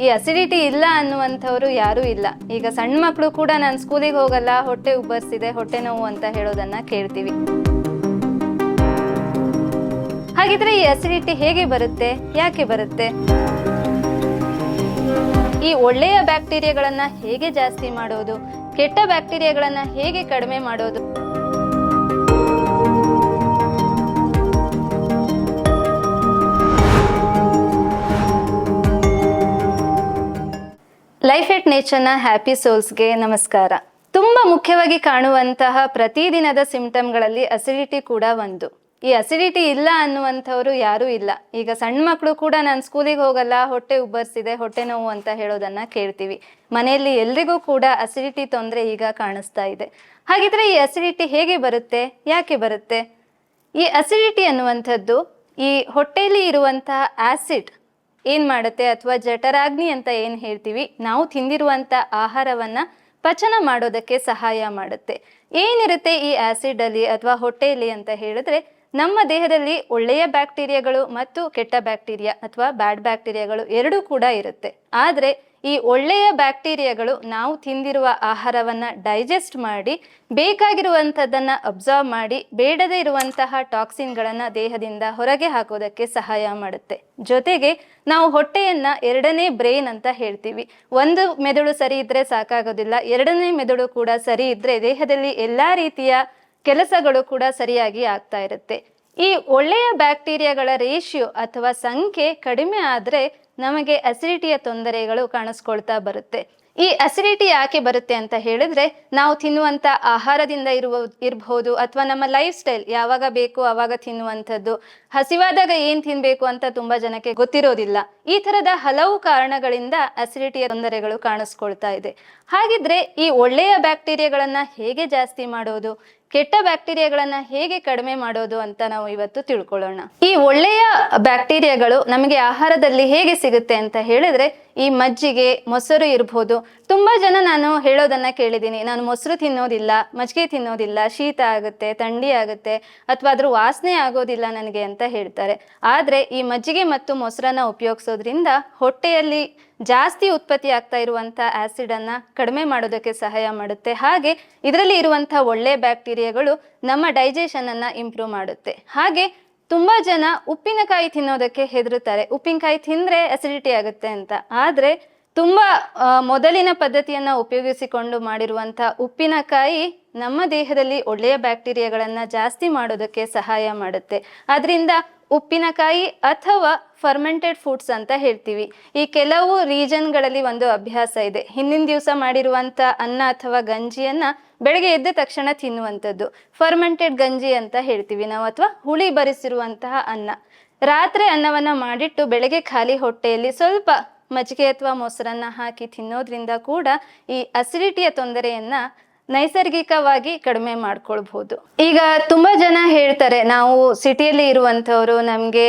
ಈ ಅಸಿಡಿಟಿ ಇಲ್ಲ ಅನ್ನುವಂಥವ್ರು ಯಾರೂ ಇಲ್ಲ. ಈಗ ಸಣ್ಣ ಮಕ್ಕಳು ಕೂಡ ನಾನು ಸ್ಕೂಲಿಗೆ ಹೋಗಲ್ಲ, ಹೊಟ್ಟೆ ಉಬ್ಬರಿಸಿದೆ, ಹೊಟ್ಟೆ ನೋವು ಅಂತ ಹೇಳೋದನ್ನ ಕೇಳ್ತೀವಿ. ಹಾಗಿದ್ರೆ ಈ ಅಸಿಡಿಟಿ ಹೇಗೆ ಬರುತ್ತೆ, ಯಾಕೆ ಬರುತ್ತೆ? ಈ ಒಳ್ಳೆಯ ಬ್ಯಾಕ್ಟೀರಿಯಾಗಳನ್ನ ಹೇಗೆ ಜಾಸ್ತಿ ಮಾಡೋದು, ಕೆಟ್ಟ ಬ್ಯಾಕ್ಟೀರಿಯಾಗಳನ್ನ ಹೇಗೆ ಕಡಿಮೆ ಮಾಡೋದು? ಲೈಫ್ ಎಟ್ ನೇಚರ್ನ ಹ್ಯಾಪಿ ಸೋಲ್ಸ್ಗೆ ನಮಸ್ಕಾರ. ತುಂಬಾ ಮುಖ್ಯವಾಗಿ ಕಾಣುವಂತಹ ಪ್ರತಿದಿನದ ಸಿಂಪ್ಟಮ್ಗಳಲ್ಲಿ ಅಸಿಡಿಟಿ ಕೂಡ ಒಂದು. ಈ ಅಸಿಡಿಟಿ ಇಲ್ಲ ಅನ್ನುವಂಥವ್ರು ಯಾರೂ ಇಲ್ಲ. ಈಗ ಸಣ್ಣ ಮಕ್ಕಳು ಕೂಡ ನಾನು ಸ್ಕೂಲಿಗೆ ಹೋಗಲ್ಲ, ಹೊಟ್ಟೆ ಉಬ್ಬರಿಸಿದೆ, ಹೊಟ್ಟೆ ನೋವು ಅಂತ ಹೇಳೋದನ್ನ ಕೇಳ್ತೀವಿ. ಮನೆಯಲ್ಲಿ ಎಲ್ರಿಗೂ ಕೂಡ ಅಸಿಡಿಟಿ ತೊಂದರೆ ಈಗ ಕಾಣಿಸ್ತಾ ಇದೆ. ಹಾಗಿದ್ರೆ ಈ ಅಸಿಡಿಟಿ ಹೇಗೆ ಬರುತ್ತೆ, ಯಾಕೆ ಬರುತ್ತೆ? ಈ ಅಸಿಡಿಟಿ ಅನ್ನುವಂಥದ್ದು ಈ ಹೊಟ್ಟೆಯಲ್ಲಿ ಇರುವಂತಹ ಆಸಿಡ್ ಏನ್ ಮಾಡುತ್ತೆ, ಅಥವಾ ಜಠರಾಗ್ನಿ ಅಂತ ಏನ್ ಹೇಳ್ತೀವಿ, ನಾವು ತಿಂದಿರುವಂತ ಆಹಾರವನ್ನ ಪಚನ ಮಾಡೋದಕ್ಕೆ ಸಹಾಯ ಮಾಡುತ್ತೆ. ಏನಿರುತ್ತೆ ಈ ಆಸಿಡ್ ಅಲ್ಲಿ ಅಥವಾ ಹೊಟ್ಟೆಯಲ್ಲಿ ಅಂತ ಹೇಳಿದ್ರೆ, ನಮ್ಮ ದೇಹದಲ್ಲಿ ಒಳ್ಳೆಯ ಬ್ಯಾಕ್ಟೀರಿಯಾಗಳು ಮತ್ತು ಕೆಟ್ಟ ಬ್ಯಾಕ್ಟೀರಿಯಾ ಅಥವಾ ಬ್ಯಾಡ್ ಬ್ಯಾಕ್ಟೀರಿಯಾಗಳು ಎರಡೂ ಕೂಡ ಇರುತ್ತೆ. ಆದ್ರೆ ಈ ಒಳ್ಳೆಯ ಬ್ಯಾಕ್ಟೀರಿಯಾಗಳು ನಾವು ತಿಂದಿರುವ ಆಹಾರವನ್ನ ಡೈಜೆಸ್ಟ್ ಮಾಡಿ ಬೇಕಾಗಿರುವಂಥದ್ದನ್ನ ಅಬ್ಸರ್ವ್ ಮಾಡಿ ಬೇಡದೇ ಇರುವಂತಹ ಟಾಕ್ಸಿನ್ಗಳನ್ನ ದೇಹದಿಂದ ಹೊರಗೆ ಹಾಕೋದಕ್ಕೆ ಸಹಾಯ ಮಾಡುತ್ತೆ. ಜೊತೆಗೆ ನಾವು ಹೊಟ್ಟೆಯನ್ನ ಎರಡನೇ ಬ್ರೈನ್ ಅಂತ ಹೇಳ್ತೀವಿ. ಒಂದು ಮೆದುಳು ಸರಿ ಇದ್ರೆ ಸಾಕಾಗೋದಿಲ್ಲ, ಎರಡನೇ ಮೆದುಳು ಕೂಡ ಸರಿ ಇದ್ರೆ ದೇಹದಲ್ಲಿ ಎಲ್ಲಾ ರೀತಿಯ ಕೆಲಸಗಳು ಕೂಡ ಸರಿಯಾಗಿ ಆಗ್ತಾ ಇರುತ್ತೆ. ಈ ಒಳ್ಳೆಯ ಬ್ಯಾಕ್ಟೀರಿಯಾಗಳ ರೇಷಿಯೋ ಅಥವಾ ಸಂಖ್ಯೆ ಕಡಿಮೆ ಆದ್ರೆ ನಮಗೆ ಅಸಿಡಿಟಿಯ ತೊಂದರೆಗಳು ಕಾಣಿಸ್ಕೊಳ್ತಾ ಬರುತ್ತೆ. ಈ ಅಸಿಡಿಟಿ ಯಾಕೆ ಬರುತ್ತೆ ಅಂತ ಹೇಳಿದ್ರೆ, ನಾವು ತಿನ್ನುವಂತ ಆಹಾರದಿಂದ ಇರಬಹುದು, ಅಥವಾ ನಮ್ಮ ಲೈಫ್ ಸ್ಟೈಲ್ ಯಾವಾಗ ಬೇಕು ಆವಾಗ ತಿನ್ನುವಂಥದ್ದು, ಹಸಿವಾದಾಗ ಏನ್ ತಿನ್ಬೇಕು ಅಂತ ತುಂಬಾ ಜನಕ್ಕೆ ಗೊತ್ತಿರೋದಿಲ್ಲ. ಈ ತರದ ಹಲವು ಕಾರಣಗಳಿಂದ ಅಸಿಡಿಟಿಯ ತೊಂದರೆಗಳು ಕಾಣಿಸ್ಕೊಳ್ತಾ ಇದೆ. ಹಾಗಿದ್ರೆ ಈ ಒಳ್ಳೆಯ ಬ್ಯಾಕ್ಟೀರಿಯಾಗಳನ್ನ ಹೇಗೆ ಜಾಸ್ತಿ ಮಾಡೋದು, ಕೆಟ್ಟ ಬ್ಯಾಕ್ಟೀರಿಯಾಗಳನ್ನ ಹೇಗೆ ಕಡಿಮೆ ಮಾಡೋದು ಅಂತ ನಾವು ಇವತ್ತು ತಿಳ್ಕೊಳ್ಳೋಣ. ಈ ಒಳ್ಳೆಯ ಬ್ಯಾಕ್ಟೀರಿಯಾಗಳು ನಮಗೆ ಆಹಾರದಲ್ಲಿ ಹೇಗೆ ಸಿಗುತ್ತೆ ಅಂತ ಹೇಳಿದ್ರೆ, ಈ ಮಜ್ಜಿಗೆ, ಮೊಸರು ಇರ್ಬೋದು. ತುಂಬಾ ಜನ ನಾನು ಹೇಳೋದನ್ನ ಕೇಳಿದ್ದೀನಿ, ನಾನು ಮೊಸರು ತಿನ್ನೋದಿಲ್ಲ, ಮಜ್ಜಿಗೆ ತಿನ್ನೋದಿಲ್ಲ, ಶೀತ ಆಗುತ್ತೆ, ಥಂಡಿ ಆಗುತ್ತೆ, ಅಥವಾ ಅದ್ರ ವಾಸನೆ ಆಗೋದಿಲ್ಲ ನನಗೆ ಅಂತ ಹೇಳ್ತಾರೆ. ಆದ್ರೆ ಈ ಮಜ್ಜಿಗೆ ಮತ್ತು ಮೊಸರನ್ನ ಉಪಯೋಗಿಸೋದ್ರಿಂದ ಹೊಟ್ಟೆಯಲ್ಲಿ ಜಾಸ್ತಿ ಉತ್ಪತ್ತಿ ಆಗ್ತಾ ಇರುವಂತ ಆಸಿಡ್ ಅನ್ನ ಕಡಿಮೆ ಮಾಡೋದಕ್ಕೆ ಸಹಾಯ ಮಾಡುತ್ತೆ. ಹಾಗೆ ಇದರಲ್ಲಿ ಇರುವಂತಹ ಒಳ್ಳೆ ಬ್ಯಾಕ್ಟೀರಿಯಾಗಳು ನಮ್ಮ ಡೈಜೆಷನ್ ಅನ್ನ ಇಂಪ್ರೂವ್ ಮಾಡುತ್ತೆ. ಹಾಗೆ ತುಂಬಾ ಜನ ಉಪ್ಪಿನಕಾಯಿ ತಿನ್ನೋದಕ್ಕೆ ಹೆದರುತ್ತಾರೆ, ಉಪ್ಪಿನಕಾಯಿ ತಿಂದ್ರೆ ಅಸಿಡಿಟಿ ಆಗುತ್ತೆ ಅಂತ. ಆದ್ರೆ ತುಂಬಾ ಮೊದಲಿನ ಪದ್ಧತಿಯನ್ನ ಉಪಯೋಗಿಸಿಕೊಂಡು ಮಾಡಿರುವಂತ ಉಪ್ಪಿನಕಾಯಿ ನಮ್ಮ ದೇಹದಲ್ಲಿ ಒಳ್ಳೆಯ ಬ್ಯಾಕ್ಟೀರಿಯಾಗಳನ್ನ ಜಾಸ್ತಿ ಮಾಡೋದಕ್ಕೆ ಸಹಾಯ ಮಾಡುತ್ತೆ. ಅದರಿಂದ ಉಪ್ಪಿನಕಾಯಿ ಅಥವಾ ಫರ್ಮೆಂಟೆಡ್ ಫುಡ್ಸ್ ಅಂತ ಹೇಳ್ತೀವಿ. ಈ ಕೆಲವು ರೀಜನ್ಗಳಲ್ಲಿ ಒಂದು ಅಭ್ಯಾಸ ಇದೆ, ಹಿಂದಿನ ದಿವಸ ಮಾಡಿರುವಂತ ಅನ್ನ ಅಥವಾ ಗಂಜಿಯನ್ನ ಬೆಳಗ್ಗೆ ಎದ್ದ ತಕ್ಷಣ ತಿನ್ನುವಂಥದ್ದು ಫರ್ಮೆಂಟೆಡ್ ಗಂಜಿ ಅಂತ ಹೇಳ್ತೀವಿ ನಾವು, ಅಥವಾ ಹುಳಿ ಬರಿಸಿರುವಂತಹ ಅನ್ನ. ರಾತ್ರಿ ಅನ್ನವನ್ನ ಮಾಡಿಟ್ಟು ಬೆಳಗ್ಗೆ ಖಾಲಿ ಹೊಟ್ಟೆಯಲ್ಲಿ ಸ್ವಲ್ಪ ಮಜ್ಜಿಗೆ ಅಥವಾ ಮೊಸರನ್ನ ಹಾಕಿ ತಿನ್ನೋದ್ರಿಂದ ಕೂಡ ಈ ಅಸಿಡಿಟಿಯ ತೊಂದರೆಯನ್ನ ನೈಸರ್ಗಿಕವಾಗಿ ಕಡಿಮೆ ಮಾಡ್ಕೊಳ್ಬಹುದು. ಈಗ ತುಂಬಾ ಜನ ಹೇಳ್ತಾರೆ, ನಾವು ಸಿಟಿಯಲ್ಲಿ ಇರುವಂತವ್ರು, ನಮ್ಗೆ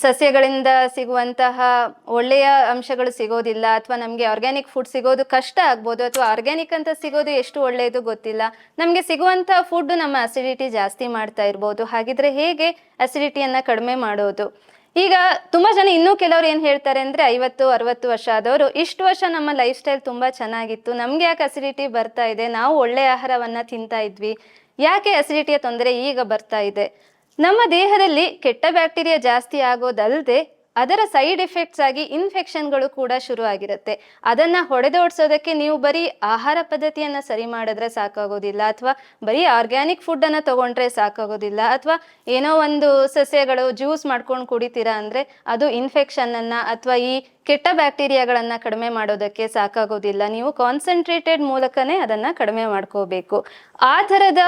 ಸಸ್ಯಗಳಿಂದ ಸಿಗುವಂತಹ ಒಳ್ಳೆಯ ಅಂಶಗಳು ಸಿಗೋದಿಲ್ಲ, ಅಥವಾ ನಮ್ಗೆ ಆರ್ಗ್ಯಾನಿಕ್ ಫುಡ್ ಸಿಗೋದು ಕಷ್ಟ ಆಗ್ಬೋದು, ಅಥವಾ ಆರ್ಗ್ಯಾನಿಕ್ ಅಂತ ಸಿಗೋದು ಎಷ್ಟು ಒಳ್ಳೆಯದು ಗೊತ್ತಿಲ್ಲ, ನಮ್ಗೆ ಸಿಗುವಂತಹ ಫುಡ್ ನಮ್ಮ ಅಸಿಡಿಟಿ ಜಾಸ್ತಿ ಮಾಡ್ತಾ ಇರ್ಬೋದು. ಹಾಗಿದ್ರೆ ಹೇಗೆ ಅಸಿಡಿಟಿಯನ್ನ ಕಡಿಮೆ ಮಾಡೋದು? ಈಗ ತುಂಬಾ ಜನ, ಇನ್ನೂ ಕೆಲವ್ರು ಏನ್ ಹೇಳ್ತಾರೆ ಅಂದ್ರೆ, 50-60 ವರ್ಷ ಆದವರು, ಇಷ್ಟು ವರ್ಷ ನಮ್ಮ ಲೈಫ್ ಸ್ಟೈಲ್ ತುಂಬಾ ಚೆನ್ನಾಗಿತ್ತು, ನಮ್ಗೆ ಯಾಕೆ ಅಸಿಡಿಟಿ ಬರ್ತಾ ಇದೆ, ನಾವು ಒಳ್ಳೆ ಆಹಾರವನ್ನ ತಿಂತಾ ಇದ್ವಿ, ಯಾಕೆ ಅಸಿಡಿಟಿಯ ತೊಂದರೆ ಈಗ ಬರ್ತಾ ಇದೆ? ನಮ್ಮ ದೇಹದಲ್ಲಿ ಕೆಟ್ಟ ಬ್ಯಾಕ್ಟೀರಿಯಾ ಜಾಸ್ತಿ ಆಗೋದಲ್ಲದೆ ಅದರ ಸೈಡ್ ಎಫೆಕ್ಟ್ಸ್ ಆಗಿ ಇನ್ಫೆಕ್ಷನ್ಗಳು ಕೂಡ ಶುರು ಆಗಿರುತ್ತೆ. ಅದನ್ನ ಹೊಡೆದೋಡ್ಸೋದಕ್ಕೆ ನೀವು ಬರೀ ಆಹಾರ ಪದ್ಧತಿಯನ್ನ ಸರಿ ಮಾಡಿದ್ರೆ ಸಾಕಾಗೋದಿಲ್ಲ, ಅಥವಾ ಬರೀ ಆರ್ಗ್ಯಾನಿಕ್ ಫುಡ್ ಅನ್ನ ತಗೊಂಡ್ರೆ ಸಾಕಾಗೋದಿಲ್ಲ, ಅಥವಾ ಏನೋ ಒಂದು ಸಸ್ಯಗಳು ಜ್ಯೂಸ್ ಮಾಡ್ಕೊಂಡು ಕುಡಿತೀರಾ ಅಂದ್ರೆ ಅದು ಇನ್ಫೆಕ್ಷನ್ ಅನ್ನ ಅಥವಾ ಈ ಕೆಟ್ಟ ಬ್ಯಾಕ್ಟೀರಿಯಾಗಳನ್ನ ಕಡಿಮೆ ಮಾಡೋದಕ್ಕೆ ಸಾಕಾಗೋದಿಲ್ಲ. ನೀವು ಕಾನ್ಸಂಟ್ರೇಟೆಡ್ ಮೂಲಕನೇ ಅದನ್ನ ಕಡಿಮೆ ಮಾಡ್ಕೋಬೇಕು. ಆ ಥರದ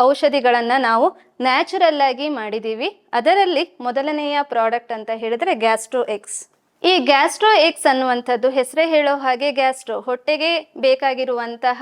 ಔಷಧಿಗಳನ್ನ ನಾವು ನ್ಯಾಚುರಲ್ ಆಗಿ ಮಾಡಿದೀವಿ. ಅದರಲ್ಲಿ ಮೊದಲನೆಯ ಪ್ರಾಡಕ್ಟ್ ಅಂತ ಹೇಳಿದ್ರೆ ಗ್ಯಾಸ್ಟ್ರೋ ಎಕ್ಸ್. ಈ ಗ್ಯಾಸ್ಟ್ರೋ ಎಕ್ಸ್ ಅನ್ನುವಂಥದ್ದು ಹೆಸರೇ ಹೇಳೋ ಹಾಗೆ ಗ್ಯಾಸ್ಟ್ರೋ, ಹೊಟ್ಟೆಗೆ ಬೇಕಾಗಿರುವಂತಹ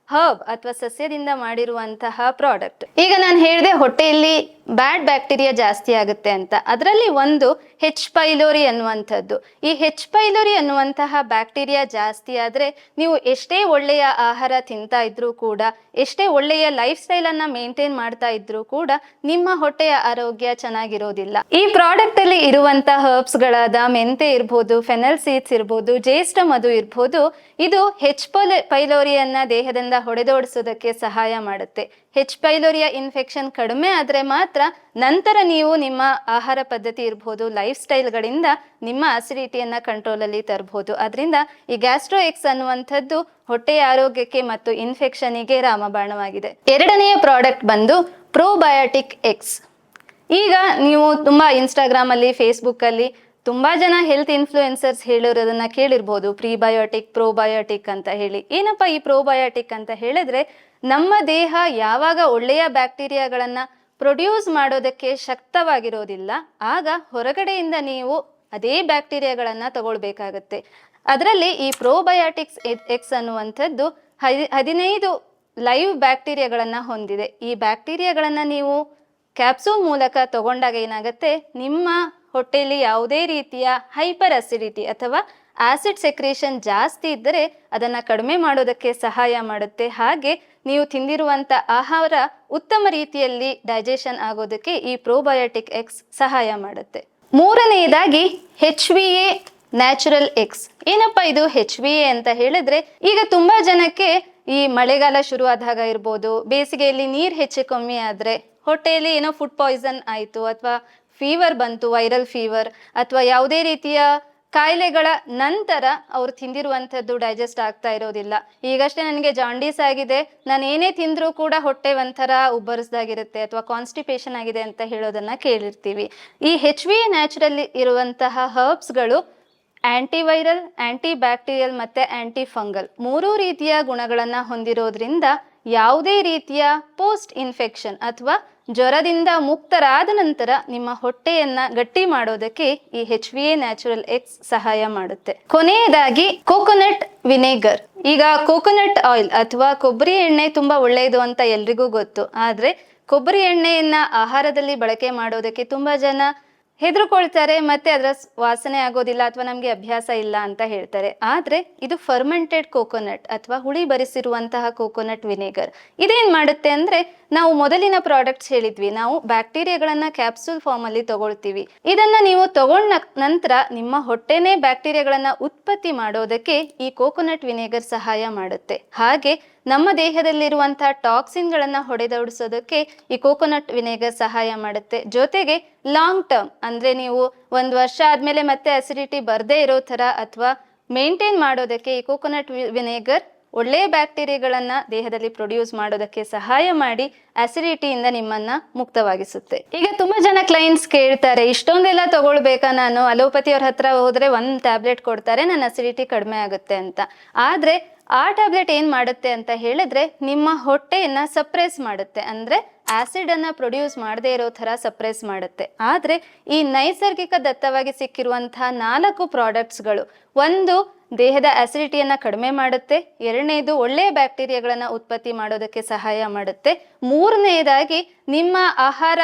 ಹರ್ಬ್ ಅಥವಾ ಸಸ್ಯದಿಂದ ಮಾಡಿರುವಂತಹ ಪ್ರಾಡಕ್ಟ್. ಈಗ ನಾನು ಹೇಳಿದೆ, ಹೊಟ್ಟೆಯಲ್ಲಿ ಬ್ಯಾಡ್ ಬ್ಯಾಕ್ಟೀರಿಯಾ ಜಾಸ್ತಿ ಆಗುತ್ತೆ ಅಂತ. ಅದರಲ್ಲಿ ಒಂದು ಹೆಚ್ ಪೈಲೋರಿ ಅನ್ನುವಂಥದ್ದು. ಈ ಹೆಚ್ ಪೈಲೋರಿ ಅನ್ನುವಂತಹ ಬ್ಯಾಕ್ಟೀರಿಯಾ ಜಾಸ್ತಿ ಆದರೆ ನೀವು ಎಷ್ಟೇ ಒಳ್ಳೆಯ ಆಹಾರ ತಿಂತಾ ಇದ್ರೂ ಕೂಡ, ಎಷ್ಟೇ ಒಳ್ಳೆಯ ಲೈಫ್ ಸ್ಟೈಲ್ ಅನ್ನ ಮೇಂಟೈನ್ ಮಾಡ್ತಾ ಇದ್ರೂ ಕೂಡ ನಿಮ್ಮ ಹೊಟ್ಟೆಯ ಆರೋಗ್ಯ ಚೆನ್ನಾಗಿರೋದಿಲ್ಲ. ಈ ಪ್ರಾಡಕ್ಟ್ ಅಲ್ಲಿ ಇರುವಂತಹ ಹರ್ಬ್ಸ್ ಗಳಾದ ಮೆಂತೆ ಇರ್ಬೋದು, ಫೆನಲ್ ಸೀಡ್ಸ್ ಇರ್ಬೋದು, ಜ್ಯೇಷ್ಠ ಮಧು ಇರ್ಬೋದು, ಇದು ಹೆಚ್ ಪೈಲೋರಿಯನ್ನ ದೇಹದಿಂದ ಹೊಡೆದೋಡಿಸೋದಕ್ಕೆ ಸಹಾಯ ಮಾಡುತ್ತೆ. ಹೆಚ್ ಪೈಲೋರಿಯಾ ಇನ್ಫೆಕ್ಷನ್ ಕಡಿಮೆ ಆದ್ರೆ ಮಾತ್ರ ನಂತರ ನೀವು ನಿಮ್ಮ ಆಹಾರ ಪದ್ಧತಿ ಇರ್ಬೋದು, ಲೈಫ್ ಸ್ಟೈಲ್ಗಳಿಂದ ನಿಮ್ಮ ಅಸಿಡಿಟಿಯನ್ನ ಕಂಟ್ರೋಲ್ ಅಲ್ಲಿ ತರಬಹುದು. ಅದರಿಂದ ಈ ಗ್ಯಾಸ್ಟ್ರೋ ಎಕ್ಸ್ ಅನ್ನುವಂಥದ್ದು ಹೊಟ್ಟೆಯ ಆರೋಗ್ಯಕ್ಕೆ ಮತ್ತು ಇನ್ಫೆಕ್ಷನ್ಗೆ ರಾಮಬಾಣವಾಗಿದೆ. ಎರಡನೆಯ ಪ್ರಾಡಕ್ಟ್ ಬಂದು ಪ್ರೋಬಯೋಟಿಕ್ ಎಕ್ಸ್. ಈಗ ನೀವು ತುಂಬಾ ಇನ್ಸ್ಟಾಗ್ರಾಮ್ ಅಲ್ಲಿ, ಫೇಸ್ಬುಕ್ ಅಲ್ಲಿ ತುಂಬಾ ಜನ ಹೆಲ್ತ್ ಇನ್ಫ್ಲೂಯೆನ್ಸರ್ಸ್ ಹೇಳಿರೋದನ್ನ ಕೇಳಿರ್ಬೋದು, ಪ್ರೀಬಯೋಟಿಕ್, ಪ್ರೋಬಯೋಟಿಕ್ ಅಂತ ಹೇಳಿ. ಏನಪ್ಪ ಈ ಪ್ರೋಬಯೋಟಿಕ್ ಅಂತ ಹೇಳಿದ್ರೆ, ನಮ್ಮ ದೇಹ ಯಾವಾಗ ಒಳ್ಳೆಯ ಬ್ಯಾಕ್ಟೀರಿಯಾಗಳನ್ನ ಪ್ರೊಡ್ಯೂಸ್ ಮಾಡೋದಕ್ಕೆ ಶಕ್ತವಾಗಿರೋದಿಲ್ಲ, ಆಗ ಹೊರಗಡೆಯಿಂದ ನೀವು ಅದೇ ಬ್ಯಾಕ್ಟೀರಿಯಾಗಳನ್ನ ತಗೊಳ್ಬೇಕಾಗತ್ತೆ. ಅದರಲ್ಲಿ ಈ ಪ್ರೋಬಯೋಟಿಕ್ಸ್ ಎಕ್ಸ್ ಅನ್ನುವಂಥದ್ದು 15 ಲೈವ್ ಬ್ಯಾಕ್ಟೀರಿಯಾಗಳನ್ನ ಹೊಂದಿದೆ. ಈ ಬ್ಯಾಕ್ಟೀರಿಯಾಗಳನ್ನ ನೀವು ಕ್ಯಾಪ್ಸೂಲ್ ಮೂಲಕ ತಗೊಂಡಾಗ ಏನಾಗುತ್ತೆ, ನಿಮ್ಮ ಹೊಟ್ಟೆಯಲ್ಲಿ ಯಾವುದೇ ರೀತಿಯ ಹೈಪರ್ ಅಸಿಡಿಟಿ ಅಥವಾ ಆಸಿಡ್ ಸೆಕ್ರೇಷನ್ ಜಾಸ್ತಿ ಇದ್ದರೆ ಅದನ್ನ ಕಡಿಮೆ ಮಾಡೋದಕ್ಕೆ ಸಹಾಯ ಮಾಡುತ್ತೆ. ಹಾಗೆ ನೀವು ತಿಂದಿರುವಂತ ಆಹಾರ ಉತ್ತಮ ರೀತಿಯಲ್ಲಿ ಡೈಜೆಷನ್ ಆಗೋದಕ್ಕೆ ಈ ಪ್ರೋಬಯೋಟಿಕ್ ಎಕ್ಸ್ ಸಹಾಯ ಮಾಡುತ್ತೆ. ಮೂರನೆಯದಾಗಿ HVA ನ್ಯಾಚುರಲ್ ಎಕ್ಸ್. ಏನಪ್ಪಾ ಇದು HVA ಅಂತ ಹೇಳಿದ್ರೆ, ಈಗ ತುಂಬಾ ಜನಕ್ಕೆ ಈ ಮಳೆಗಾಲ ಶುರು ಆದಾಗ ಇರ್ಬೋದು, ಬೇಸಿಗೆಯಲ್ಲಿ ನೀರು ಹೆಚ್ಚು ಕಮ್ಮಿ ಆದ್ರೆ, ಹೊಟ್ಟೆಯಲ್ಲಿ ಏನೋ ಫುಡ್ ಪಾಯ್ಸನ್ ಆಯಿತು ಅಥವಾ ಫೀವರ್ ಬಂತು, ವೈರಲ್ ಫೀವರ್ ಅಥವಾ ಯಾವುದೇ ರೀತಿಯ ಕಾಯಿಲೆಗಳ ನಂತರ ಅವ್ರು ತಿಂದಿರುವಂಥದ್ದು ಡೈಜೆಸ್ಟ್ ಆಗ್ತಾ ಇರೋದಿಲ್ಲ. ಈಗಷ್ಟೇ ನನಗೆ ಜಾಂಡೀಸ್ ಆಗಿದೆ, ನಾನು ಏನೇ ತಿಂದರೂ ಕೂಡ ಹೊಟ್ಟೆ ಒಂಥರ ಉಬ್ಬರಿಸ್ದಾಗಿರುತ್ತೆ ಅಥವಾ ಕಾನ್ಸ್ಟಿಪೇಷನ್ ಆಗಿದೆ ಅಂತ ಹೇಳೋದನ್ನ ಕೇಳಿರ್ತೀವಿ. ಈ HVA ನ್ಯಾಚುರಲ್ ಇರುವಂತಹ ಹರ್ಬ್ಸ್ಗಳು ಆಂಟಿವೈರಲ್, ಆಂಟಿ ಬ್ಯಾಕ್ಟೀರಿಯಲ್ ಮತ್ತೆ ಆಂಟಿ ಫಂಗಲ್ 3 ರೀತಿಯ ಗುಣಗಳನ್ನ ಹೊಂದಿರೋದ್ರಿಂದ ಯಾವುದೇ ರೀತಿಯ ಪೋಸ್ಟ್ ಇನ್ಫೆಕ್ಷನ್ ಅಥವಾ ಜ್ವರದಿಂದ ಮುಕ್ತರಾದ ನಂತರ ನಿಮ್ಮ ಹೊಟ್ಟೆಯನ್ನ ಗಟ್ಟಿ ಮಾಡೋದಕ್ಕೆ ಈ HVA ನ್ಯಾಚುರಲ್ ಎಕ್ಸ್ ಸಹಾಯ ಮಾಡುತ್ತೆ. ಕೊನೆಯದಾಗಿ ಕೋಕೋನಟ್ ವಿನೆಗರ್. ಈಗ ಕೋಕೋನಟ್ ಆಯಿಲ್ ಅಥವಾ ಕೊಬ್ಬರಿ ಎಣ್ಣೆ ತುಂಬಾ ಒಳ್ಳೆಯದು ಅಂತ ಎಲ್ರಿಗೂ ಗೊತ್ತು. ಆದ್ರೆ ಕೊಬ್ಬರಿ ಎಣ್ಣೆಯನ್ನ ಆಹಾರದಲ್ಲಿ ಬಳಕೆ ಮಾಡೋದಕ್ಕೆ ತುಂಬಾ ಜನ ಹೆದರ್ಕೊಳ್ತಾರೆ, ಮತ್ತೆ ಅದರ ವಾಸನೆ ಆಗೋದಿಲ್ಲ ಅಥವಾ ನಮ್ಗೆ ಅಭ್ಯಾಸ ಇಲ್ಲ ಅಂತ ಹೇಳ್ತಾರೆ. ಆದ್ರೆ ಇದು ಫರ್ಮೆಂಟೆಡ್ ಕೋಕೋನಟ್ ಅಥವಾ ಹುಳಿ ಬರಿಸಿರುವಂತಹ ಕೋಕೋನಟ್ ವಿನೆಗರ್. ಇದೇನ್ ಮಾಡುತ್ತೆ ಅಂದ್ರೆ, ನಾವು ಮೊದಲಿನ ಪ್ರಾಡಕ್ಟ್ಸ್ ಹೇಳಿದ್ವಿ, ನಾವು ಬ್ಯಾಕ್ಟೀರಿಯಾಗಳನ್ನ ಕ್ಯಾಪ್ಸೂಲ್ ಫಾರ್ಮ್ ಅಲ್ಲಿ ತಗೊಳ್ತೀವಿ. ಇದನ್ನ ನೀವು ತಗೊಂಡ ನಂತರ ನಿಮ್ಮ ಹೊಟ್ಟೆನೇ ಬ್ಯಾಕ್ಟೀರಿಯಾಗಳನ್ನ ಉತ್ಪತ್ತಿ ಮಾಡೋದಕ್ಕೆ ಈ ಕೋಕೋನಟ್ ವಿನೆಗರ್ ಸಹಾಯ ಮಾಡುತ್ತೆ. ಹಾಗೆ ನಮ್ಮ ದೇಹದಲ್ಲಿರುವಂತಹ ಟಾಕ್ಸಿನ್ ಗಳನ್ನ ಹೊಡೆದೋಡಿಸೋದಕ್ಕೆ ಈ ಕೋಕೋನಟ್ ವಿನೆಗರ್ ಸಹಾಯ ಮಾಡುತ್ತೆ. ಜೊತೆಗೆ ಲಾಂಗ್ ಟರ್ಮ್ ಅಂದ್ರೆ ನೀವು 1 ವರ್ಷ ಆದ್ಮೇಲೆ ಮತ್ತೆ ಅಸಿಡಿಟಿ ಬರ್ದೇ ಇರೋ ತರ ಅಥವಾ ಮೇಂಟೈನ್ ಮಾಡೋದಕ್ಕೆ ಈ ಕೋಕೋನಟ್ ವಿನೆಗರ್ ಒಳ್ಳೆಯ ಬ್ಯಾಕ್ಟೀರಿಯಾಗಳನ್ನ ದೇಹದಲ್ಲಿ ಪ್ರೊಡ್ಯೂಸ್ ಮಾಡೋದಕ್ಕೆ ಸಹಾಯ ಮಾಡಿ ಅಸಿಡಿಟಿಯಿಂದ ನಿಮ್ಮನ್ನ ಮುಕ್ತವಾಗಿಸುತ್ತೆ. ಈಗ ತುಂಬಾ ಜನ ಕ್ಲೈಂಟ್ಸ್ ಕೇಳ್ತಾರೆ, ಇಷ್ಟೊಂದೆಲ್ಲ ತಗೊಳ್ಬೇಕಾ ನಾನು? ಅಲೋಪತಿಯವ್ರ ಹತ್ರ ಹೋದ್ರೆ 1 ಟ್ಯಾಬ್ಲೆಟ್ ಕೊಡ್ತಾರೆ, ನನ್ನ ಅಸಿಡಿಟಿ ಕಡಿಮೆ ಆಗುತ್ತೆ ಅಂತ. ಆದ್ರೆ ಆ ಟ್ಯಾಬ್ಲೆಟ್ ಏನ್ ಮಾಡುತ್ತೆ ಅಂತ ಹೇಳಿದ್ರೆ, ನಿಮ್ಮ ಹೊಟ್ಟೆಯನ್ನ ಸಪ್ರೆಸ್ ಮಾಡುತ್ತೆ. ಅಂದ್ರೆ ಆಸಿಡ್ ಅನ್ನ ಪ್ರೊಡ್ಯೂಸ್ ಮಾಡದೇ ಇರೋ ತರ ಸಪ್ರೆಸ್ ಮಾಡುತ್ತೆ. ಆದ್ರೆ ಈ ನೈಸರ್ಗಿಕ ದತ್ತವಾಗಿ ಸಿಕ್ಕಿರುವಂತಹ 4 ಪ್ರಾಡಕ್ಟ್ಸ್ಗಳು, ಒಂದು ದೇಹದ ಅಸಿಡಿಟಿಯನ್ನ ಕಡಿಮೆ ಮಾಡುತ್ತೆ, ಎರಡನೇದು ಒಳ್ಳೆಯ ಬ್ಯಾಕ್ಟೀರಿಯಾಗಳನ್ನ ಉತ್ಪತ್ತಿ ಮಾಡೋದಕ್ಕೆ ಸಹಾಯ ಮಾಡುತ್ತೆ, ಮೂರನೆಯದಾಗಿ ನಿಮ್ಮ ಆಹಾರ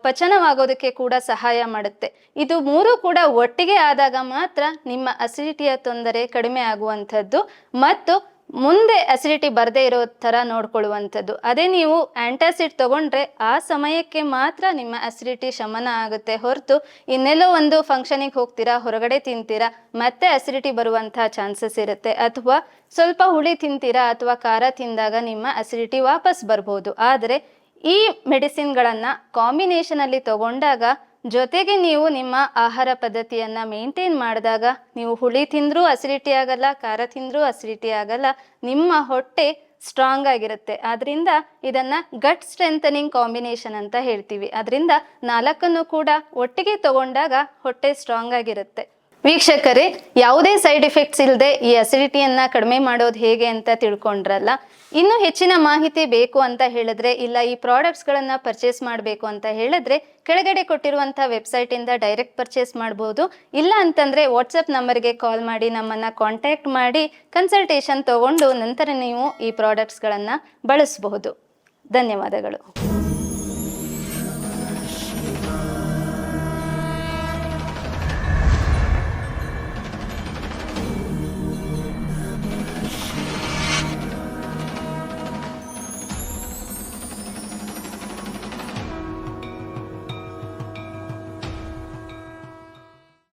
ಪಚನವಾಗೋದಕ್ಕೆ ಕೂಡ ಸಹಾಯ ಮಾಡುತ್ತೆ. ಇದು 3 ಕೂಡ ಒಟ್ಟಿಗೆ ಆದಾಗ ಮಾತ್ರ ನಿಮ್ಮ ಅಸಿಡಿಟಿಯ ತೊಂದರೆ ಕಡಿಮೆ ಆಗುವಂಥದ್ದು ಮತ್ತು ಮುಂದೆ ಅಸಿಡಿಟಿ ಬರದೇ ಇರೋ ತರ ನೋಡ್ಕೊಳ್ಳುವಂಥದ್ದು. ಅದೇ ನೀವು ಆಂಟಾಸಿಡ್ ತಗೊಂಡ್ರೆ ಆ ಸಮಯಕ್ಕೆ ಮಾತ್ರ ನಿಮ್ಮ ಅಸಿಡಿಟಿ ಶಮನ ಆಗುತ್ತೆ ಹೊರತು ಇನ್ನೆಲ್ಲೋ ಒಂದು ಫಂಕ್ಷನಿಗೆ ಹೋಗ್ತೀರಾ, ಹೊರಗಡೆ ತಿಂತೀರಾ, ಮತ್ತೆ ಅಸಿಡಿಟಿ ಬರುವಂತಹ ಚಾನ್ಸಸ್ ಇರುತ್ತೆ. ಅಥವಾ ಸ್ವಲ್ಪ ಹುಳಿ ತಿಂತೀರಾ ಅಥವಾ ಖಾರ ತಿಂದಾಗ ನಿಮ್ಮ ಅಸಿಡಿಟಿ ವಾಪಸ್ ಬರ್ಬೋದು. ಆದರೆ ಈ ಮೆಡಿಸಿನ್ಗಳನ್ನ ಕಾಂಬಿನೇಷನ್ ಅಲ್ಲಿ ತಗೊಂಡಾಗ, ಜೊತೆಗೆ ನೀವು ನಿಮ್ಮ ಆಹಾರ ಪದ್ಧತಿಯನ್ನ ಮೇಂಟೈನ್ ಮಾಡಿದಾಗ, ನೀವು ಹುಳಿ ತಿಂದ್ರೂ ಅಸಿಡಿಟಿ ಆಗಲ್ಲ, ಖಾರ ತಿಂದ್ರೂ ಅಸಿಡಿಟಿ ಆಗಲ್ಲ, ನಿಮ್ಮ ಹೊಟ್ಟೆ ಸ್ಟ್ರಾಂಗ್ ಆಗಿರುತ್ತೆ. ಆದ್ರಿಂದ ಇದನ್ನ ಗಟ್ ಸ್ಟ್ರೆಂಥನಿಂಗ್ ಕಾಂಬಿನೇಷನ್ ಅಂತ ಹೇಳ್ತೀವಿ. ಅದರಿಂದ 4 ಕೂಡ ಒಟ್ಟಿಗೆ ತಗೊಂಡಾಗ ಹೊಟ್ಟೆ ಸ್ಟ್ರಾಂಗ್ ಆಗಿರುತ್ತೆ. ವೀಕ್ಷಕರೇ, ಯಾವುದೇ ಸೈಡ್ ಎಫೆಕ್ಟ್ಸ್ ಇಲ್ಲದೆ ಈ ಅಸಿಡಿಟಿಯನ್ನ ಕಡಿಮೆ ಮಾಡೋದು ಹೇಗೆ ಅಂತ ತಿಳ್ಕೊಂಡ್ರಲ್ಲ. ಇನ್ನೂ ಹೆಚ್ಚಿನ ಮಾಹಿತಿ ಬೇಕು ಅಂತ ಹೇಳಿದ್ರೆ, ಇಲ್ಲ ಈ ಪ್ರಾಡಕ್ಟ್ಸ್ಗಳನ್ನ ಪರ್ಚೇಸ್ ಮಾಡಬೇಕು ಅಂತ ಹೇಳಿದ್ರೆ, ಕೆಳಗಡೆ ಕೊಟ್ಟಿರುವಂತಹ ವೆಬ್ಸೈಟ್ ಇಂದ ಡೈರೆಕ್ಟ್ ಪರ್ಚೇಸ್ ಮಾಡಬಹುದು. ಇಲ್ಲ ಅಂತಂದ್ರೆ ವಾಟ್ಸಪ್ ನಂಬರ್ಗೆ ಕಾಲ್ ಮಾಡಿ ನಮ್ಮನ್ನ ಕಾಂಟ್ಯಾಕ್ಟ್ ಮಾಡಿ ಕನ್ಸಲ್ಟೇಷನ್ ತಗೊಂಡು ನಂತರ ನೀವು ಈ ಪ್ರಾಡಕ್ಟ್ಸ್ಗಳನ್ನ ಬಳಸಬಹುದು. ಧನ್ಯವಾದಗಳು.